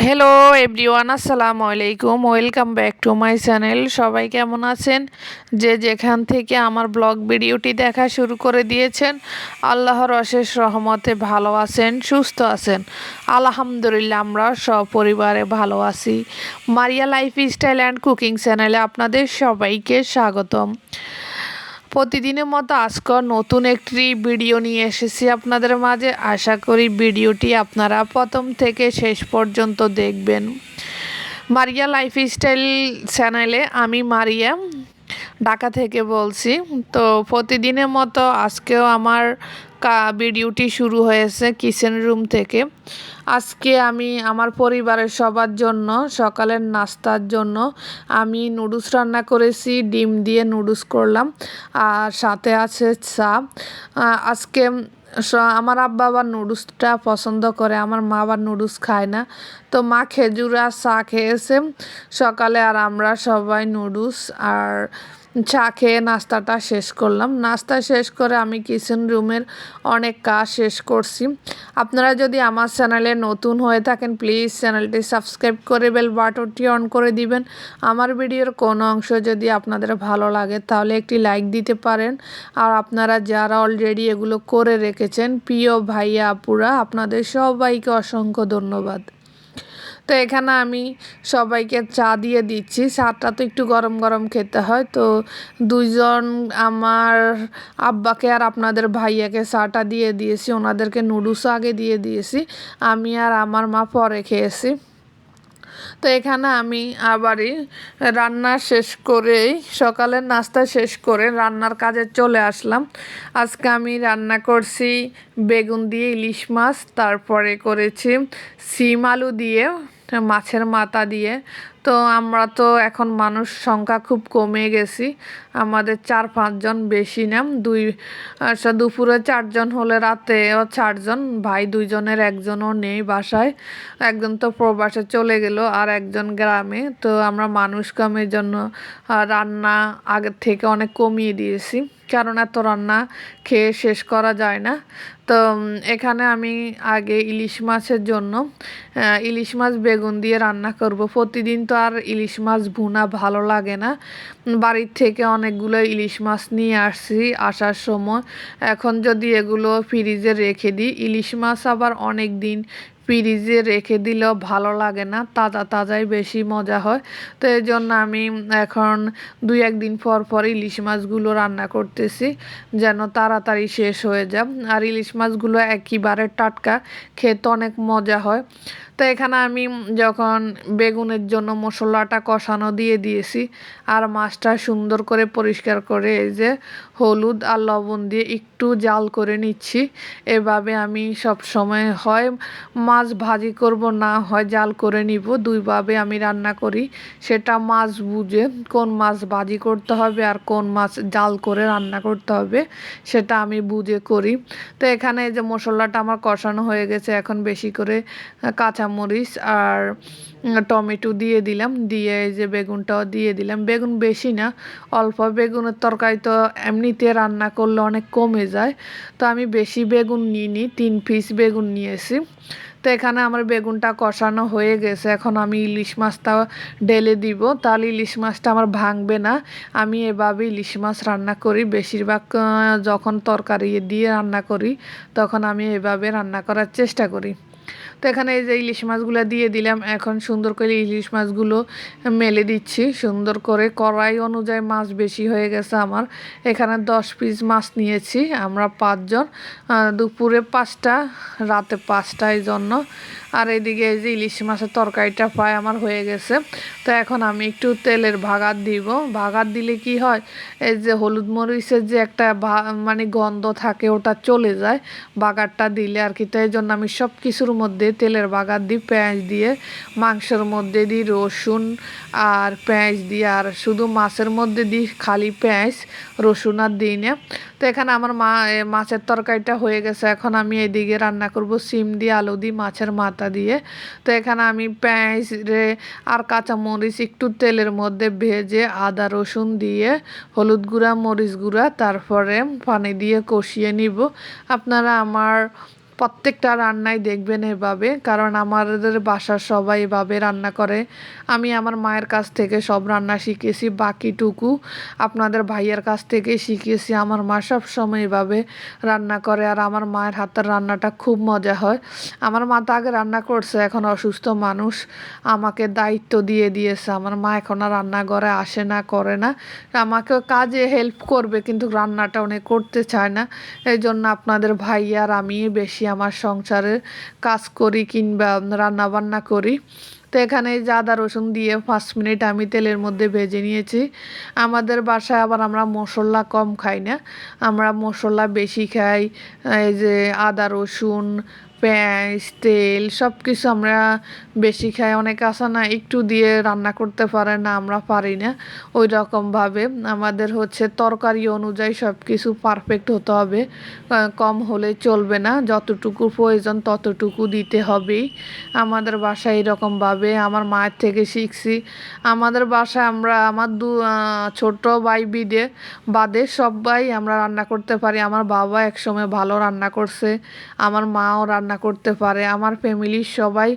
Hello everyone, আসসালামু আলাইকুম। Welcome back to my channel. সবাই কেমন আছেন? যে যেখান থেকে আমার ব্লগ ভিডিওটি দেখা শুরু করে দিয়েছেন, আল্লাহর অশেষ রহমতে ভালো আছেন, সুস্থ আছেন। আলহামদুলিল্লাহ, আমরা সপরিবারে ভালো আছি। মারিয়া লাইফস্টাইল অ্যান্ড কুকিং চ্যানেলে আপনাদের সবাইকে স্বাগতম। প্রতিদিনের মতো আজকের নতুন একটি ভিডিও নিয়ে এসেছি আপনাদের মাঝে। আশা করি ভিডিওটি আপনারা প্রথম থেকে শেষ পর্যন্ত দেখবেন। মারিয়া লাইফস্টাইল চ্যানেলে আমি মারিয়া ঢাকা থেকে বলছি। তো প্রতিদিনের মতো আজকেও আমার ভিডিওটি শুরু হয়েছে কিচেন রুম থেকে। আজকে আমি আমার পরিবারের সবার জন্য সকালের নাস্তার জন্য আমি নুডলস রান্না করেছি। ডিম দিয়ে নুডলস করলাম, আর সাথে আছে চা। আজকে আমার আব্বা আবার নুডলসটা পছন্দ করে, আমার মা আবার নুডলস খায় না। তো মা খেজুর আর চা খেয়েছে সকালে, আর আমরা সবাই নুডলস আর চা খেয়ে নাস্তাটা শেষ করলাম। নাস্তা শেষ করে আমি কিচেন রুমের অনেক কাজ শেষ করছি। আপনারা যদি আমার চ্যানেলে নতুন হয়ে থাকেন, প্লিজ চ্যানেলটি সাবস্ক্রাইব করে বেল বাটনটি অন করে দিবেন। আমার ভিডিওর কোনো অংশ যদি আপনাদের ভালো লাগে তাহলে একটি লাইক দিতে পারেন। আর আপনারা যারা অলরেডি এগুলো করে রেখেছেন, প্রিয় ভাইয়া আপুরা, আপনাদের সবাইকে অসংখ্য ধন্যবাদ। তো এখানে আমি সবাইকে চা দিয়ে দিচ্ছি। চাটা তো একটু গরম গরম খেতে হয়। তো দুইজন, আমার আব্বাকে আর আপনাদের ভাইয়াকে চাটা দিয়ে দিয়েছি, ওনাদেরকে নুডলস আগে দিয়ে দিয়েছি, আমি আর আমার মা পরে খেয়েছি। তো এখানে আমি আবারই রান্না শেষ করেই, সকালের নাস্তা শেষ করে রান্নার কাজে চলে আসলাম। আজকে আমি রান্না করছি বেগুন দিয়ে ইলিশ মাছ, তারপরে করেছি সিম আলু দিয়ে, মাছের মাথা দিয়ে। তো আমরা তো এখন মানুষ সংখ্যা খুব কমে গেছি, আমাদের 4-5 জন, বেশি না। দুপুরে 4 জন হলে রাতেও 4 জন। ভাই 2জনের একজনও নেই বাসায়, একজন তো প্রবাসে চলে গেল আর একজন গ্রামে। তো আমরা মানুষ কমের জন্য রান্না আগের থেকে অনেক কমিয়ে দিয়েছি, কারণ এত রান্না খেয়ে শেষ করা যায় না। তো এখানে আমি আগে ইলিশ মাছের জন্য ইলিশ মাছ বেগুন দিয়ে রান্না করব। প্রতিদিন তো আর ইলিশ মাছ ভুনা ভালো লাগে না। বাড়ির থেকে অনেকগুলো ইলিশ মাছ নিয়ে আসছি আসার সময়। এখন যদি এগুলো ফ্রিজে রেখে দিই, ইলিশ মাছ আবার অনেক দিন ফ্রিজে রেখে দিলেও ভালো লাগে না, তাজা তাজাই বেশি মজা হয়। তো এই জন্য আমি এখন 2-1 দিন পর পর ইলিশ মাছগুলো রান্না করতেছি, যেন তাড়াতাড়ি শেষ হয়ে যায়। আর ইলিশ মাছগুলো একেবারে টাটকা, খেতে অনেক মজা হয়। তো এখানে আমি যখন বেগুনের জন্য মশলাটা কষানো দিয়ে দিয়েছি, আর মাছটা সুন্দর করে পরিষ্কার করে এই যে হলুদ আর লবণ দিয়ে একটু জাল করে নিচ্ছি। এভাবে আমি সব সময় হয় মাছ ভাজি করব, না হয় জাল করে নিব। দুইভাবে আমি রান্না করি, সেটা মাছ বুঝে কোন মাছ ভাজি করতে হবে আর কোন মাছ জাল করে রান্না করতে হবে সেটা আমি বুঝে করি। তো এখানে যে মশলাটা আমার কষানো হয়ে গেছে, এখন বেশি করে কাঁচামরিচ আর টমেটো দিয়ে দিলাম, দিয়ে এই যে বেগুনটাও দিয়ে দিলাম। বেগুন বেশি না, অল্প। বেগুনের তরকারি তো এমনিতে রান্না করলে অনেক কমে যায়, তো আমি বেশি বেগুন নিইনি, 3 পিস বেগুন নিয়েছি। তো এখানে আমার বেগুনটা কষানো হয়ে গেছে, এখন আমি ইলিশ মাছটা ঢেলে দিব, তাহলে ইলিশ মাছটা আমার ভাঙবে না। আমি এভাবে ইলিশ মাছ রান্না করি বেশিরভাগ, যখন তরকারি দিয়ে রান্না করি তখন আমি এভাবে রান্না করার চেষ্টা করি। তো এখানে এই যে ইলিশ মাছগুলো দিয়ে দিলাম, এখন সুন্দর করে ইলিশ মাছগুলো মেলে দিচ্ছি সুন্দর করে। কড়াই অনুযায়ী মাছ বেশি হয়ে গেছে আমার, এখানে 10 পিস মাছ নিয়েছি আমরা 5 জন, দুপুরে 5টা, রাতে 5টা, এই জন্য। আর এদিকে এই যে ইলিশ মাছের তরকারিটা প্রায় আমার হয়ে গেছে। তো এখন আমি একটু তেলের ভাগাত দিব। ভাগাত দিলে কি হয়, এই যে হলুদ মরিচের যে একটা মানে গন্ধ থাকে ওটা চলে যায় বাগারটা দিলে আর কি। তো এই জন্য আমি সব কিছুর মধ্যে তেলের বাগার দিই, পেঁয়াজ দিয়ে, মাংসের মধ্যে দিই রসুন আর পেঁয়াজ দিয়ে, আর শুধু মাছের মধ্যে দিই খালি পেঁয়াজ, রসুন আর দিই না। তো এখানে আমার মাছের তরকারিটা হয়ে গেছে, এখন আমি এদিকে রান্না করব সিম দিয়ে, আলু দিয়ে, মাছের মাথা দিয়ে। তো এখানে আমি পেঁয়াজ আর কাঁচামরিচ একটু তেলের মধ্যে ভেজে আদা রসুন দিয়ে, হলুদ গুঁড়া, মরিচ গুঁড়া, তারপরে পানি দিয়ে কষিয়ে নিব। আপনারা আমার প্রত্যেকটা রান্নাই দেখবেন এভাবে, কারণ আমাদের বাসার সবাই এভাবে রান্না করে। আমি আমার মায়ের কাছ থেকে সব রান্না শিখেছি, বাকিটুকু আপনাদের ভাইয়ের কাছ থেকে শিখেছি। আমার মা সব সময় এভাবে রান্না করে, আর আমার মায়ের হাতের রান্নাটা খুব মজা হয়। আমার মা তো আগে রান্না করছে, এখন অসুস্থ মানুষ, আমাকে দায়িত্ব দিয়ে দিয়েছে। আমার মা এখন আর রান্নাঘরে আসে না, করে না, আমাকে কাজে হেল্প করবে কিন্তু রান্নাটা উনি করতে চায় না। এই জন্য আপনাদের ভাই আর আমি বেশি আমার সংসারের কাজ করি কিংবা রান্না বান্না করি। তো এখানে এই যে আদা রসুন দিয়ে 5 মিনিট আমি তেলের মধ্যে ভেজে নিয়েছি। আমাদের বাসায় আবার আমরা মশলা কম খাই না, আমরা মশলা বেশি খাই। এই যে আদা রসুন, পেঁয়াজ, তেল সব কিছু আমরা বেশি খাই। অনেক আছে না একটু দিয়ে রান্না করতে পারে না, আমরা পারি না ওই রকমভাবে। আমাদের হচ্ছে তরকারি অনুযায়ী সব কিছু পারফেক্ট হতে হবে, কম হলে চলবে না, যতটুকু প্রয়োজন ততটুকু দিতে হবেই। আমাদের বাসায় এরকমভাবে আমার মায়ের থেকে শিখছি। আমাদের বাসায় আমরা আমার ছোট ভাই বাদে সবাই আমরা রান্না করতে পারি। আমার বাবা একসময় ভালো রান্না করছে, আমার মাও রান্না করতে পারে, আমার ফ্যামিলির সবাই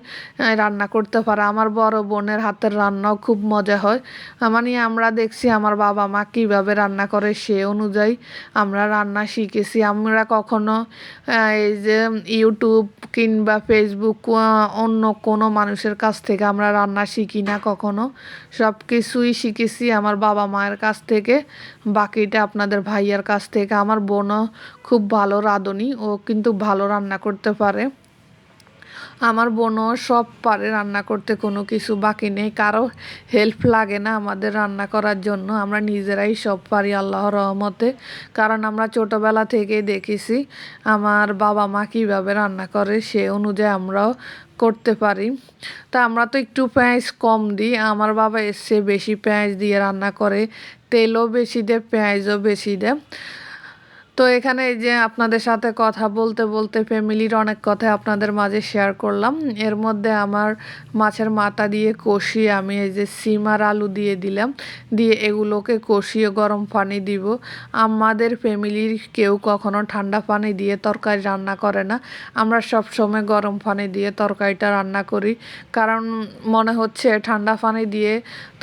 রান্না করতে পারে। আমার বড় বোনের হাতের রান্নাও খুব মজা হয়। মানে আমরা দেখছি আমার বাবা মা কীভাবে রান্না করে, সে অনুযায়ী আমরা রান্না শিখেছি। আমরা কখনো এই যে ইউটিউব কিংবা ফেসবুক অন্য কোনো মানুষের কাছ থেকে আমরা রান্না শিখি না কখনো, সব কিছুই শিখেছি আমার বাবা মায়ের কাছ থেকে, বাকিটা আপনাদের ভাইয়ার কাছ থেকে। আমার বোনও খুব ভালো রাঁধুনি, ও কিন্তু ভালো রান্না করতে পারে। আমার বোনও সব পারে রান্না করতে, কোনো কিছু বাকি নেই, কারো হেল্প লাগে না আমাদের রান্না করার জন্য, আমরা নিজেরাই সব পারি আল্লাহর রহমতে। কারণ আমরা ছোটোবেলা থেকেই দেখেছি আমার বাবা মা কীভাবে রান্না করে, সে অনুযায়ী আমরাও করতে পারি। তা আমরা তো একটু পেঁয়াজ কম দিই, আমার বাবা এসে বেশি পেঁয়াজ দিয়ে রান্না করে, তেলও বেশি দেয়, পেঁয়াজও বেশি দেয়। তো এখানে এই যে আপনাদের সাথে কথা বলতে বলতে ফ্যামিলির অনেক কথা আপনাদের মাঝে শেয়ার করলাম। এর মধ্যে আমার মাছের মাথা দিয়ে কষিয়ে আমি এই যে সিম আর আলু দিয়ে দিলাম, দিয়ে এগুলোকে কষিয়ে গরম পানি দিব। আমাদের ফ্যামিলির কেউ কখনো ঠান্ডা পানি দিয়ে তরকারি রান্না করে না, আমরা সব সময় গরম পানি দিয়ে তরকারিটা রান্না করি। কারণ মনে হচ্ছে ঠান্ডা পানি দিয়ে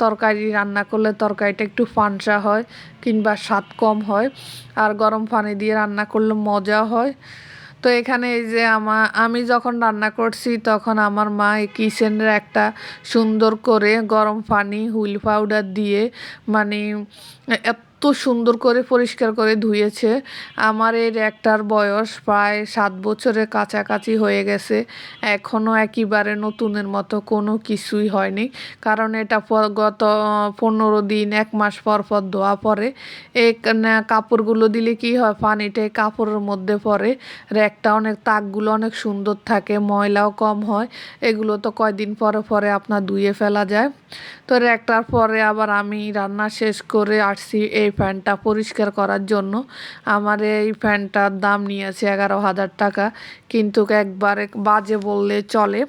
তরকারি রান্না করলে তরকারিটা একটু ফানসা হয় কিংবা স্বাদ কম হয়, আর গরম পানি দিয়ে রান্না করলে মজা হয়। তো এখানে এই যে আমি যখন রান্না করছি তখন আমার মা এই কিচেনের একটা সুন্দর করে গরম পানি হুইল পাউডার দিয়ে, মানে এত সুন্দর করে পরিষ্কার করে ধুয়েছে। আমার এই র্যাকটার বয়স প্রায় 7 বছরের কাছাকাছি হয়ে গেছে, এখনও একেবারে নতুনের মতো কোনো কিছুই হয়নি। কারণ এটা গত 15 দিন 1 মাস পর পর ধোয়া পড়ে। এই কাপড়গুলো দিলে কি হয়, পানিটা কাপড়ের মধ্যে পড়ে, র্যাকটা অনেক, তাকগুলো অনেক সুন্দর থাকে, ময়লাও কম হয়। এগুলো তো কয়দিন পরে পরে আপনার ধুয়ে ফেলা যায়। তো র্যাকটার পরে আবার আমি রান্না শেষ করে আসছি এই ফ্যানটা পরিষ্কার করার জন্য। আমার এই ফ্যানটার দাম নিয়েছে 11,000 টাকা, কিন্তু একবারে বাজে বললে চলে।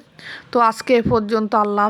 তো আজকে এ পর্যন্ত, আল্লাহ।